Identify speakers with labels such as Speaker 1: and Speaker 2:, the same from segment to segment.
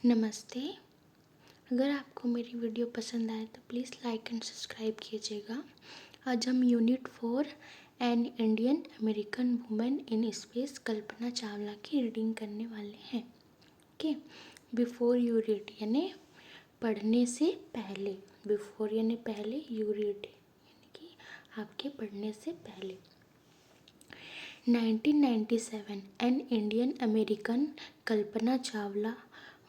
Speaker 1: नमस्ते। अगर आपको मेरी वीडियो पसंद आए तो प्लीज़ लाइक एंड सब्सक्राइब कीजिएगा। आज हम unit 4 an Indian American women in space Kalpana Chawla की रीडिंग करने वाले हैं। ओके, बिफोर यू रीड यानी पढ़ने से पहले, बिफोर यानी पहले, यू रीड यानी कि आपके पढ़ने से पहले। 1997 an Indian American Kalpana Chawla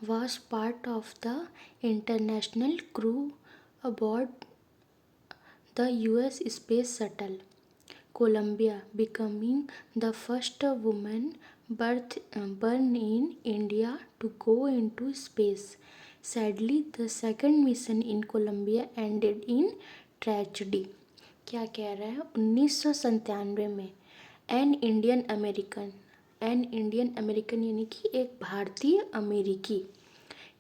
Speaker 1: was part of the international crew aboard the US Space Shuttle Columbia, becoming the first woman born in India to go into space. Sadly, the second mission in Columbia ended in tragedy. क्या कह रहा है? 1997 में N Indian American यानी कि एक भारतीय अमेरिकी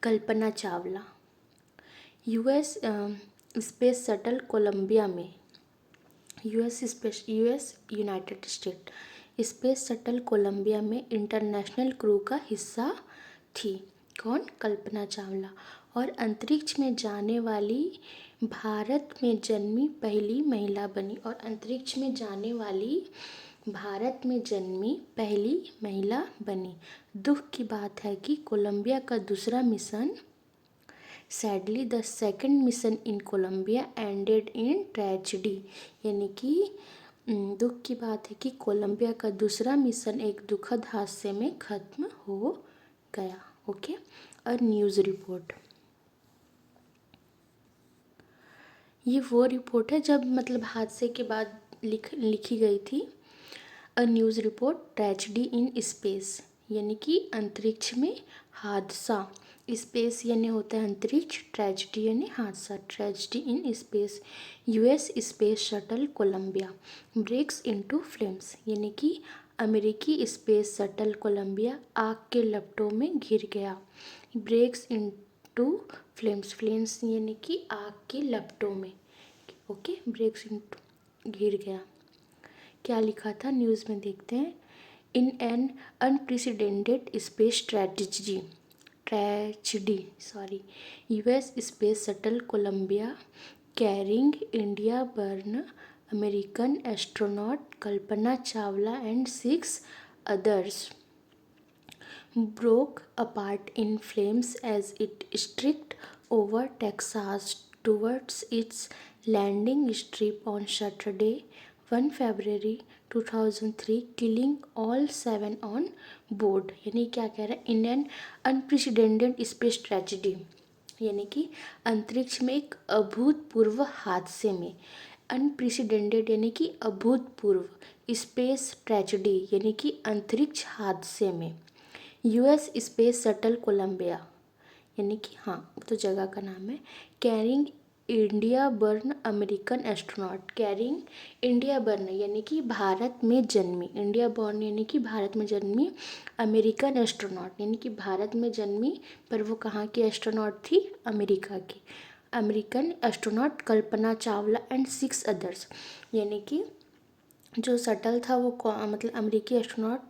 Speaker 1: Kalpana Chawla US space shuttle Columbia में US united state space shuttle Columbia में इंटरनेशनल क्रू का हिस्सा थी। कौन? कल्पना चावला। और अंतरिक्ष में जाने वाली भारत में जन्मी पहली महिला बनी और अंतरिक्ष में जाने वाली भारत में जन्मी पहली महिला बनी। दुख की बात है कि कोलंबिया का दूसरा mission sadly the second mission in Columbia ended in tragedy यानी कि दुख की बात है कि कोलंबिया का दूसरा मिशन एक दुखद हादसे में ख़त्म हो गया। ओके, और न्यूज़ रिपोर्ट, ये वो रिपोर्ट है जब मतलब हादसे के बाद लिखी गई थी। A news report tragedy in space यानी कि अंतरिक्ष में हादसा। स्पेस यानी होता है अंतरिक्ष, ट्रेजेडी यानी हादसा। Tragedy in space, US space shuttle Columbia breaks into flames यानी कि अमेरिकी स्पेस शटल कोलंबिया आग के लपटों में घिर गया। ब्रेक्स इनटू फ्लेम्स, फ्लेम्स यानी कि आग के लपटों में। ओके, ब्रेक्स इनटू घिर गया। क्या लिखा था न्यूज़ में, देखते हैं। In an unprecedented space tragedy US space shuttle Columbia carrying India born American astronaut Kalpana Chawla and 6 others broke apart in flames as it streaked over Texas towards its landing strip on Saturday, 1 February 2003, killing all 7 on board। यानी क्या कह रहा है? इन an unprecedented space tragedy यानी कि अंतरिक्ष में एक अभूतपूर्व हादसे में। अनप्रेसिडेंटेड यानी कि अभूतपूर्व, स्पेस ट्रेजेडी यानी कि अंतरिक्ष हादसे में। यूएस स्पेस शटल कोलंबिया यानी कि हाँ, तो जगह का नाम है। Carrying India born American astronaut, carrying India burn यानी कि भारत में जन्मी, इंडिया बॉर्न यानी कि भारत में जन्मी, अमेरिकन एस्ट्रोनॉट यानी कि भारत में जन्मी, पर वो कहाँ की एस्ट्रोनॉट थी? अमेरिका की। American astronaut Kalpana Chawla and 6 others यानी कि जो शटल था वो मतलब अमेरिकी एस्ट्रोनॉट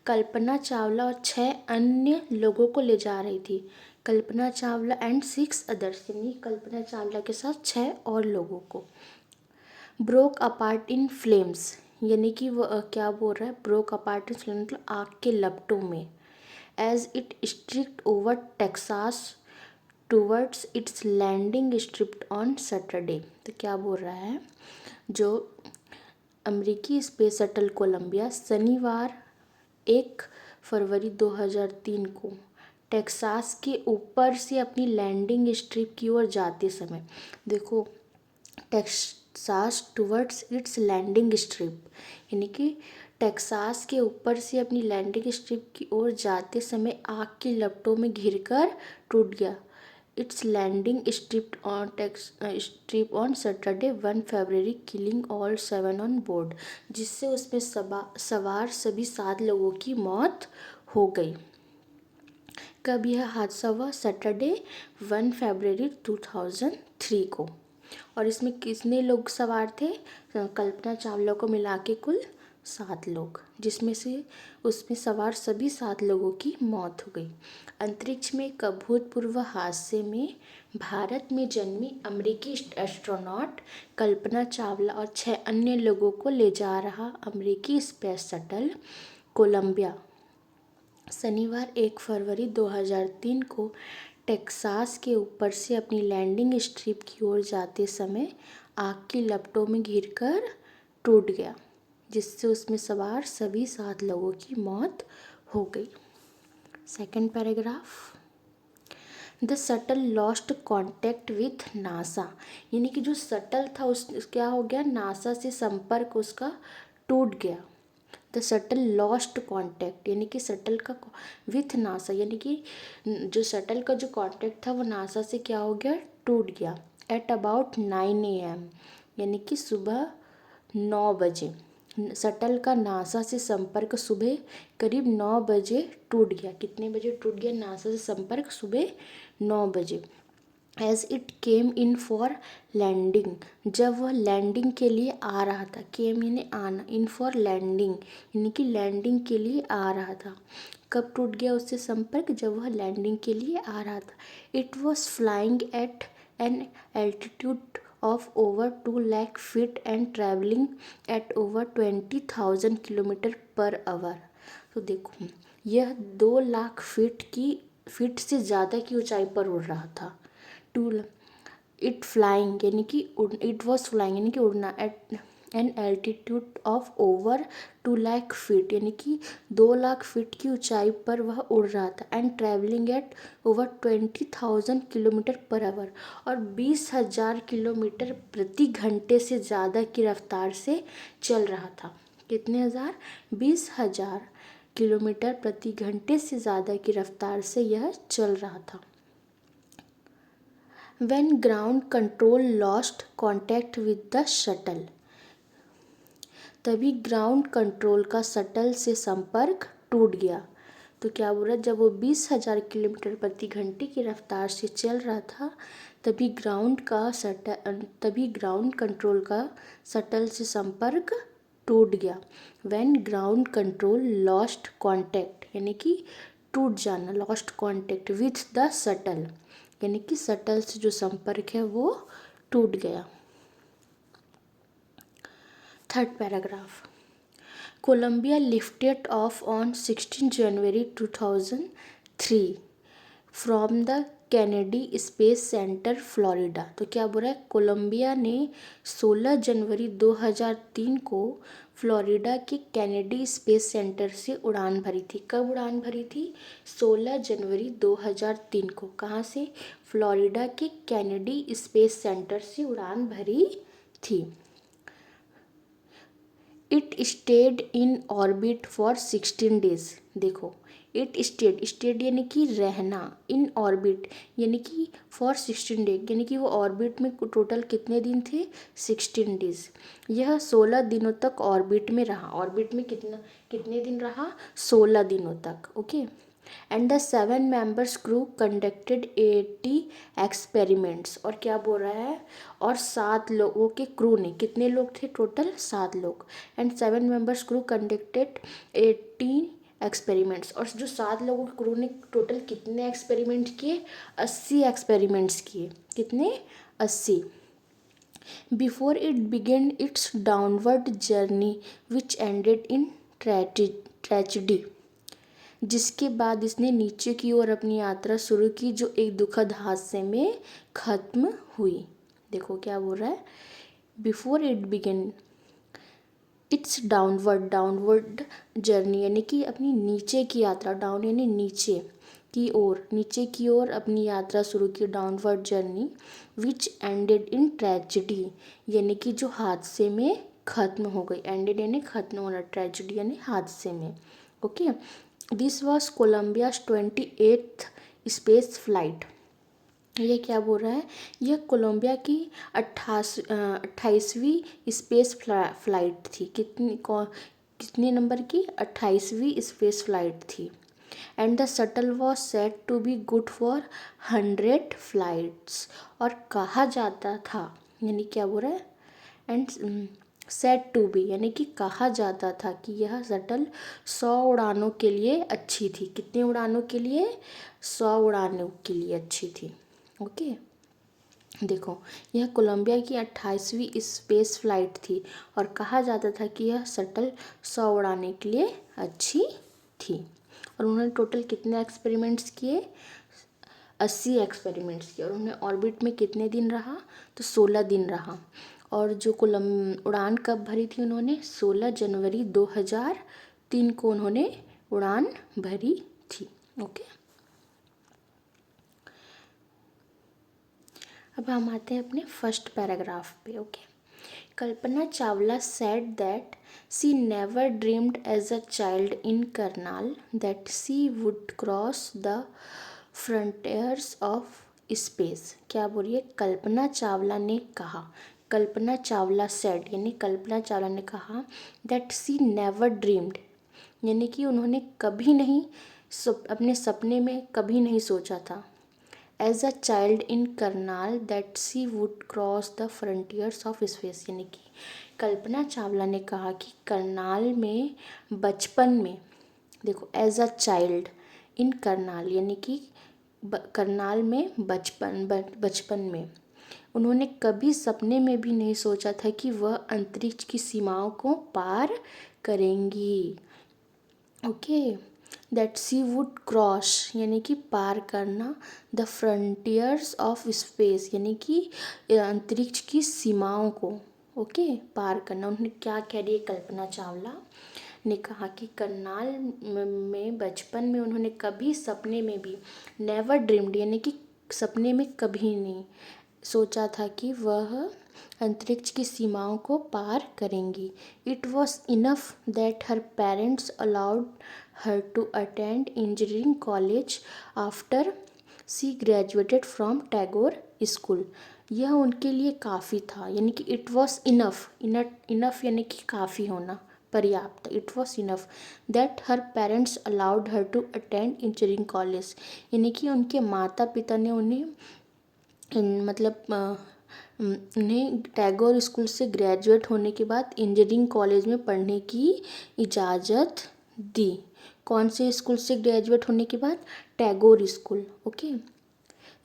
Speaker 1: कल्पना चावला और 6 अन्य लोगों को ले जा रही थी। कल्पना चावला एंड 6 others यानी कल्पना चावला के साथ 6 और लोगों को। ब्रोक अपार्ट इन फ्लेम्स यानी कि वो क्या बोल रहा है? ब्रोक अपार्ट इन फ्लेम्स मतलब आग के लपटों में। As it streaked over Texas towards its landing strip on Saturday. तो क्या बोल रहा है? जो अमेरिकी स्पेस शटल कोलंबिया शनिवार 1 फरवरी 2003 को टेक्सास के ऊपर से अपनी लैंडिंग स्ट्रिप की ओर जाते समय, देखो, Texas towards its landing strip यानी कि टेक्सास के ऊपर से अपनी लैंडिंग स्ट्रिप की ओर जाते समय आग की लपटों में घिरकर टूट गया। It's landing strip on Saturday 1 February killing all 7 on board, जिससे उसमें सवार सभी 7 लोगों की मौत हो गई। कब यह हादसा हुआ? सैटरडे 1 फरवरी 2003 को। और इसमें कितने लोग सवार थे? कल्पना चावला को मिला के कुल 7 लोग, जिसमें से उसमें सवार सभी 7 लोगों की मौत हो गई। अंतरिक्ष में एक अभूतपूर्व हादसे में भारत में जन्मी अमेरिकी एस्ट्रोनॉट कल्पना चावला और 6 अन्य लोगों को ले जा रहा अमेरिकी स्पेस शटल कोलंबिया शनिवार 1 फरवरी 2003 को टेक्सास के ऊपर से अपनी लैंडिंग स्ट्रिप की ओर जाते समय आग की लपटों में घिरकर टूट गया, जिससे उसमें सवार सभी 7 लोगों की मौत हो गई। Second paragraph, the shuttle lost contact with NASA, यानी कि जो शटल था उस क्या हो गया, नासा से संपर्क उसका टूट गया। द शटल लॉस्ट कॉन्टैक्ट, यानी कि शटल का विथ नासा, यानी कि जो शटल का जो कॉन्टैक्ट था वो नासा से क्या हो गया, टूट गया। एट अबाउट 9 AM, यानी कि सुबह 9 बजे। शटल का नासा से संपर्क सुबह करीब 9 बजे टूट गया। कितने बजे टूट गया नासा से संपर्क? सुबह 9 बजे। As it came in for landing, जब वह लैंडिंग के लिए आ रहा था। केम यानी आना, इन फॉर लैंडिंग यानी कि लैंडिंग के लिए आ रहा था। कब टूट गया उससे संपर्क? जब वह लैंडिंग के लिए आ रहा था। It was flying eight an altitude of over 2 lakh feet and traveling at over 20,000 kilometre per hour. तो देखो यह 2 लाख फीट से ज़्यादा की ऊंचाई पर उड़ रहा था। इट फ्लाइंग यानी कि इट वॉज फ्लाइंग यानी कि उड़ना at an altitude of over 2 lakh feet, यानी कि 2 लाख फीट की ऊंचाई पर वह उड़ रहा था। And travelling eight over 20,000 kilometre per hour, और 20,000 किलोमीटर प्रति घंटे से ज़्यादा की रफ्तार से चल रहा था। कितने हज़ार? 20,000 किलोमीटर प्रति घंटे से ज़्यादा की रफ्तार से यह चल रहा था। When ground control lost contact with the shuttle, तभी ग्राउंड कंट्रोल का शटल से संपर्क टूट गया। तो क्या बोल रहा है, जब वो 20,000 किलोमीटर प्रति घंटे की रफ्तार से चल रहा था तभी ग्राउंड कंट्रोल का शटल से संपर्क टूट गया। When ground control lost contact, यानी कि टूट जाना, lost contact with the shuttle, यानी कि शटल से जो संपर्क है वो टूट गया। Third paragraph, Columbia lifted off on 16 January 2003 from the Kennedy space centre Florida. तो क्या बोल रहा है, कोलंबिया ने 16 जनवरी 2003 को फ्लोरिडा के कैनेडी स्पेस सेंटर से उड़ान भरी थी। कब उड़ान भरी थी? 16 जनवरी 2003 को। कहाँ से? फ्लोरिडा के कैनेडी स्पेस सेंटर से उड़ान भरी थी। It stayed in orbit for 16 days. देखो इट स्टेड यानी कि रहना, इन ऑर्बिट यानी कि फॉर 16 डे, यानी कि वो ऑर्बिट में टोटल कितने दिन थे? 16 डेज। यह 16 दिनों तक ऑर्बिट में रहा। ऑर्बिट में कितने दिन रहा? 16 दिनों तक। Okay. And the 7 members crew conducted 80 experiments. और क्या बोल रहा है, और 7 लोगों के क्रू ने, कितने लोग थे टोटल? 7 लोग। And 7 members crew conducted 80 experiments, और जो 7 लोगों के क्रू ने टोटल कितने एक्सपेरिमेंट किए? 80 एक्सपेरिमेंट्स किए। कितने? 80। Before it began it's downward journey which ended in tragedy, जिसके बाद इसने नीचे की ओर अपनी यात्रा शुरू की जो एक दुखद हादसे में खत्म हुई। देखो क्या बोल रहा है, before it begin it's downward journey, यानी कि अपनी नीचे की यात्रा, डाउन यानी नीचे की ओर अपनी यात्रा शुरू की, downward journey, which ended in tragedy, यानी कि जो हादसे में खत्म हो गई। एंडेड यानी खत्म होना, ट्रेजिडी यानी हादसे में। Okay. This was Columbia's 28th space flight. ये क्या बोल रहा है, यह कोलंबिया की 28वीं स्पेस फ्लाइट थी। कितने नंबर की? 28वीं स्पेस फ्लाइट थी। And the shuttle was set to be good for 100 flights, और कहा जाता था, यानी क्या बोल रहा है, एंड सेड टू बी यानी कि कहा जाता था कि यह शटल 100 उड़ानों के लिए अच्छी थी। कितनी उड़ानों के लिए? 100 उड़ानों के लिए अच्छी थी। ओके, देखो, यह कोलंबिया की 28वीं स्पेस फ्लाइट थी और कहा जाता था कि यह शटल 100 उड़ाने के लिए अच्छी थी। और उन्होंने टोटल कितने एक्सपेरिमेंट्स किए? 80 एक्सपेरिमेंट्स किए। और उन्होंने ऑर्बिट में कितने दिन रहा? तो 16 दिन रहा। और जो उड़ान कब भरी थी उन्होंने? 16 जनवरी 2003 को उन्होंने उड़ान भरी थी। ओके, अब हम आते हैं अपने फर्स्ट पैराग्राफ पे। Okay, Kalpana Chawla said that she never dreamed as a child in Karnal that she would cross the frontiers of space। क्या बोल रही है? कल्पना चावला ने कहा, कल्पना चावला said यानी कल्पना चावला ने कहा that she never dreamed यानी कि उन्होंने कभी नहीं अपने सपने में कभी नहीं सोचा था as a child in Karnal that she would cross the frontiers of space. यानी कि कल्पना चावला ने कहा कि करनाल में बचपन में, देखो, as a child in Karnal यानी कि करनाल में बचपन में उन्होंने कभी सपने में भी नहीं सोचा था कि वह अंतरिक्ष की सीमाओं को पार करेंगी। Okay, that she would cross यानी कि पार करना, द फ्रंटियर्स ऑफ स्पेस यानी कि अंतरिक्ष की सीमाओं को, ओके, पार करना। उन्होंने क्या कह रही है? कल्पना चावला ने कहा कि करनाल में बचपन में उन्होंने कभी सपने में भी, नेवर ड्रीम्ड यानी कि सपने में कभी नहीं सोचा था कि वह अंतरिक्ष की सीमाओं को पार करेंगी। It was enough that her parents allowed her to attend engineering college after she graduated from Tagore school. यह उनके लिए काफ़ी था, यानी कि इट वॉज इनफ, इनफ यानी कि काफ़ी होना, पर्याप्त। It was enough that her parents allowed her to attend engineering college यानी कि उनके माता पिता ने उन्हें उन्हें टैगोर स्कूल से ग्रेजुएट होने के बाद इंजीनियरिंग कॉलेज में पढ़ने की इजाज़त दी। कौन से स्कूल से ग्रेजुएट होने के बाद? टैगोर स्कूल। ओके,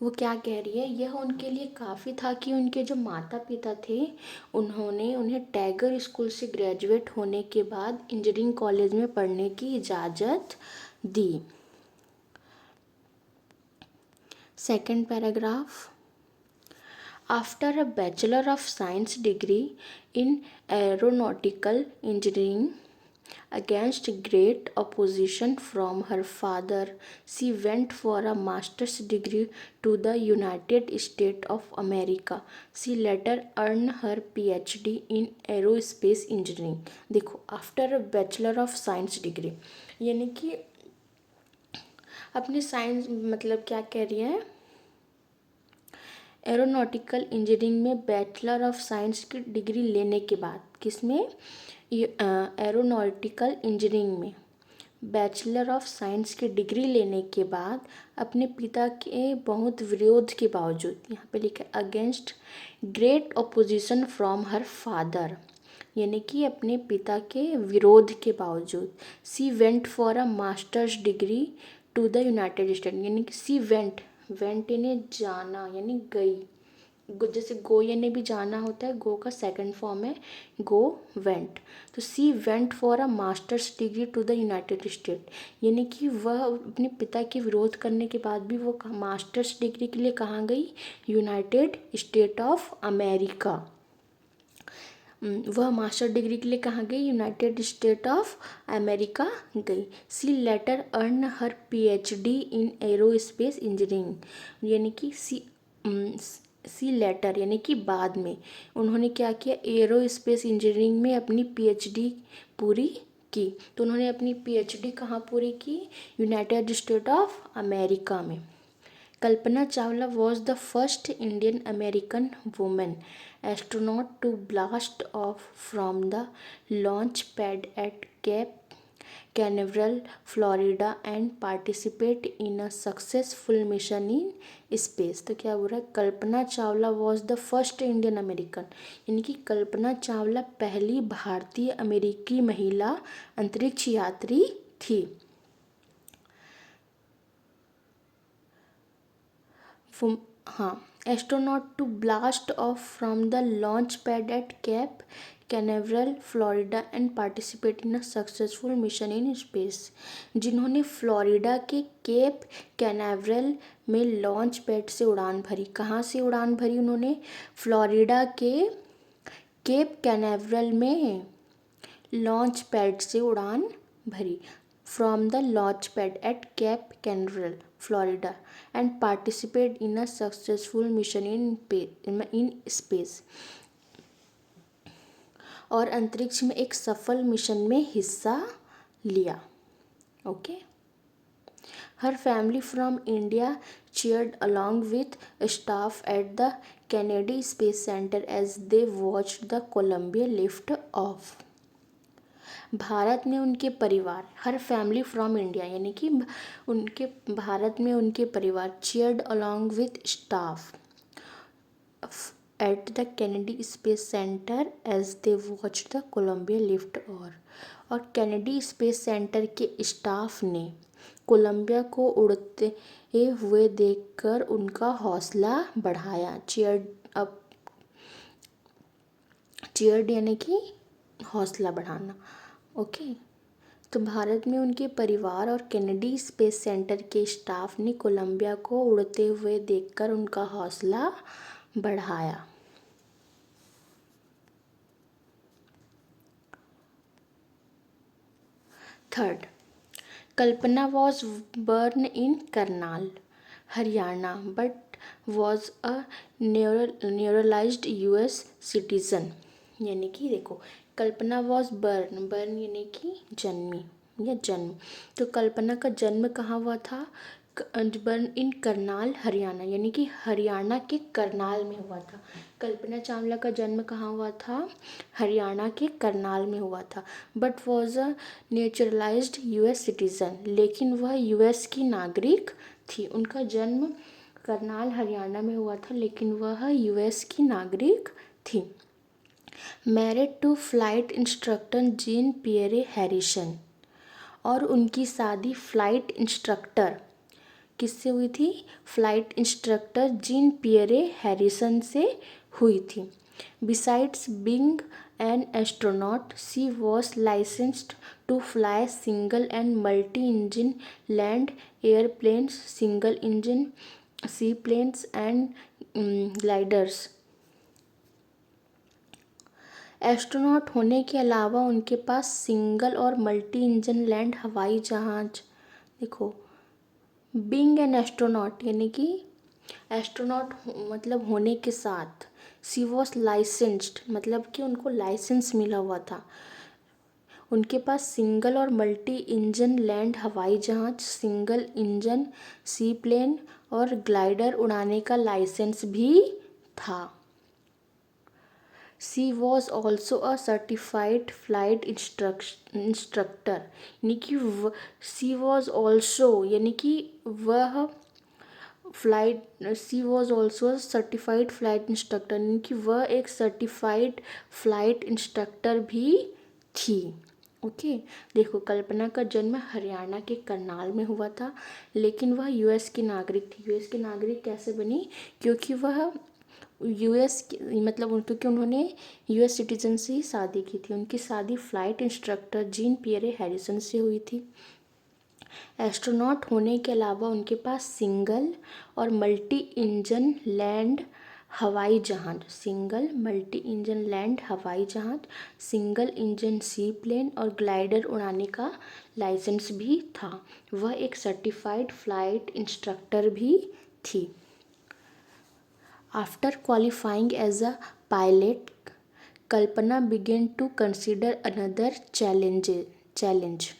Speaker 1: वो क्या कह रही है? यह उनके लिए काफ़ी था कि उनके जो माता पिता थे उन्होंने उन्हें टैगोर स्कूल से ग्रेजुएट होने के बाद इंजीनियरिंग कॉलेज में पढ़ने की इजाज़त दी। Second paragraph, after a Bachelor of Science degree in aeronautical engineering against great opposition from her father, she went for a master's degree to the United States of America. She later earned her PhD in aerospace engineering। देखो, after a Bachelor of Science degree यानी कि अपने science, मतलब क्या कह रही है? Aeronautical engineering में बैचलर ऑफ साइंस की डिग्री लेने के बाद, किसमें? एरोनॉटिकल इंजीनियरिंग में बैचलर ऑफ साइंस की डिग्री लेने के बाद अपने पिता के बहुत विरोध के बावजूद, यहाँ पे लिखा है against great opposition from her father, यानी कि अपने पिता के विरोध के बावजूद, she went for a master's degree to the united state. यानी कि सी वेंट यानी जाना, यानी गई, जैसे गो यानी भी जाना होता है, गो का सेकंड फॉर्म है गो, वेंट। तो she went for a master's degree to the united state, यानी कि वह अपने पिता के विरोध करने के बाद भी वो मास्टर्स डिग्री के लिए कहाँ गई? United state of America. वह मास्टर डिग्री के लिए कहाँ गई? यूनाइटेड स्टेट ऑफ अमेरिका गई। She later earn her PhD in aerospace engineering, यानी कि सी लेटर यानी कि बाद में उन्होंने क्या किया? एरोस्पेस इंजीनियरिंग में अपनी PhD पूरी की। तो उन्होंने अपनी PhD कहाँ पूरी की? यूनाइटेड स्टेट ऑफ अमेरिका में। Kalpana Chawla was the first Indian American woman astronaut to blast off from the launch pad at Cape Canaveral, Florida and participate in a successful mission in space। तो क्या बोल रहा है, Kalpana Chawla was the first Indian American, यानी कि कल्पना चावला पहली भारतीय अमेरिकी महिला अंतरिक्ष यात्री थी। हाँ, astronaut to blast off from the launch pad at Cape Canaveral Florida and participate in a successful mission in space. जिन्होंने फ्लोरिडा के केप कैनावरल में लॉन्च पैड से उड़ान भरी। कहाँ से उड़ान भरी उन्होंने? फ्लोरिडा के केप कैनावरल में लॉन्च पैड से उड़ान भरी। From the launch pad at Cape Canaveral Florida and participate in a successful mission in space. और अंतरिक्ष में एक सफल मिशन में हिस्सा लिया। Okay. Her family from India cheered along with staff at the Kennedy Space Center as they watched the Columbia lift off। Bharat में उनके परिवार, हर फैमिली फ्रॉम इंडिया यानी कि उनके भारत में उनके परिवार cheered along with staff at the Kennedy Space Center as they watched the Columbia lift off। और कैनेडी स्पेस सेंटर के स्टाफ ने कोलंबिया को उड़ते हुए देखकर उनका हौसला बढ़ाया। चीयर्ड यानी कि हौसला बढ़ाना। ओके। तो भारत में उनके परिवार और कैनेडी स्पेस सेंटर के स्टाफ ने कोलंबिया को उड़ते हुए देखकर उनका हौसला बढ़ाया। Third, Kalpana was born in Karnal Haryana but was a naturalised US citizen. यानी कि देखो, कल्पना वॉज बर्न यानी कि जन्मी या जन्म। तो कल्पना का जन्म कहाँ हुआ था? बर्न इन करनाल हरियाणा, यानी कि हरियाणा के करनाल में हुआ था। कल्पना चावला का जन्म कहाँ हुआ था? हरियाणा के करनाल में हुआ था। But was a naturalised US citizen, लेकिन वह यूएस की नागरिक थी। उनका जन्म करनाल हरियाणा में हुआ था, लेकिन वह यूएस की नागरिक थी। Married to flight instructor Jean Pierre Harrison, और उनकी शादी फ्लाइट इंस्ट्रक्टर किससे हुई थी? Flight instructor Jean Pierre Harrison से हुई थी। Besides being an astronaut, she was licensed to fly single and multi engine land airplanes, single engine sea planes and gliders. Astronaut होने के अलावा उनके पास सिंगल और मल्टी इंजन लैंड हवाई जहाज। देखो, बीइंग एन एस्ट्रोनॉट यानी कि एस्ट्रोनॉट मतलब होने के साथ, सी वॉज लाइसेंस्ड मतलब कि उनको लाइसेंस मिला हुआ था। उनके पास सिंगल और मल्टी इंजन लैंड हवाई जहाज, सिंगल इंजन सी प्लेन और ग्लाइडर उड़ाने का लाइसेंस भी था। She was also a certified flight instructor, यानी कि सी वॉज ऑल्सो यानी कि वह she was also certified flight instructor, यानी कि वह एक सर्टिफाइड फ्लाइट इंस्ट्रक्टर भी थी। ओके। देखो, कल्पना का जन्म हरियाणा के करनाल में हुआ था, लेकिन वह यूएस की नागरिक थी। यूएस की नागरिक कैसे बनी? क्योंकि वह क्योंकि उन्होंने यूएस सिटीजन से ही शादी की थी। उनकी शादी flight instructor Jean Pierre Harrison से हुई थी। एस्ट्रोनॉट होने के अलावा उनके पास सिंगल और मल्टी इंजन लैंड हवाई जहाज, सिंगल मल्टी इंजन लैंड हवाई जहाज, सिंगल इंजन सी प्लेन और ग्लाइडर उड़ाने का लाइसेंस भी था। वह एक सर्टिफाइड फ्लाइट इंस्ट्रक्टर भी थी। After qualifying as a pilot, Kalpana began to consider another challenge।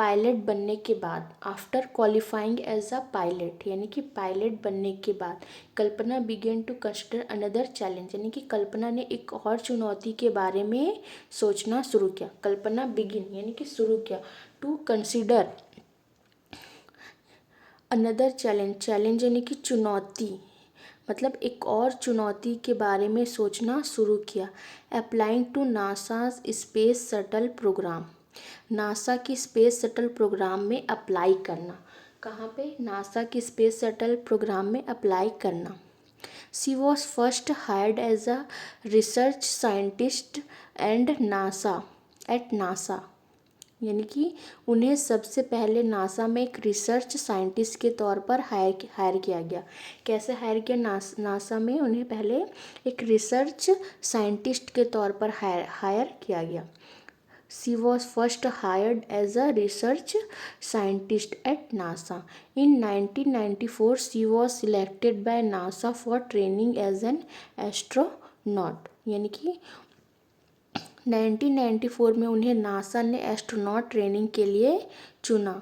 Speaker 1: Pilot बनने के बाद, after qualifying as a pilot, यानी कि पायलट बनने के बाद Kalpana began to consider another challenge, यानी कि कल्पना ने एक और चुनौती के बारे में सोचना शुरू किया। कल्पना बिगिन यानी कि शुरू किया, to consider another challenge, challenge यानी कि चुनौती, मतलब एक और चुनौती के बारे में सोचना शुरू किया। Applying to NASA's space shuttle programme, NASA की स्पेस शटल प्रोग्राम में अप्लाई करना। कहाँ पे? नासा की स्पेस शटल प्रोग्राम में अप्लाई करना। She was first hired as a research scientist and NASA at NASA, यानी कि उन्हें सबसे पहले नासा में एक रिसर्च साइंटिस्ट के तौर पर हायर किया गया। कैसे हायर किया? नासा में उन्हें पहले एक रिसर्च साइंटिस्ट के तौर पर हायर किया गया। She was first hired as a research scientist at NASA. In 1994 she was selected by NASA for training as an astronaut, यानी कि 1994 में उन्हें नासा ने एस्ट्रोनॉट ट्रेनिंग के लिए चुना।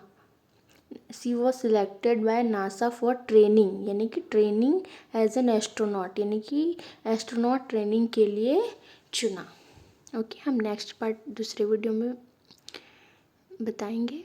Speaker 1: She was selected by NASA for training, यानी कि ट्रेनिंग एज एन एस्ट्रोनॉट, यानी कि एस्ट्रोनॉट ट्रेनिंग के लिए चुना। ओके, हम नेक्स्ट पार्ट दूसरे वीडियो में बताएंगे।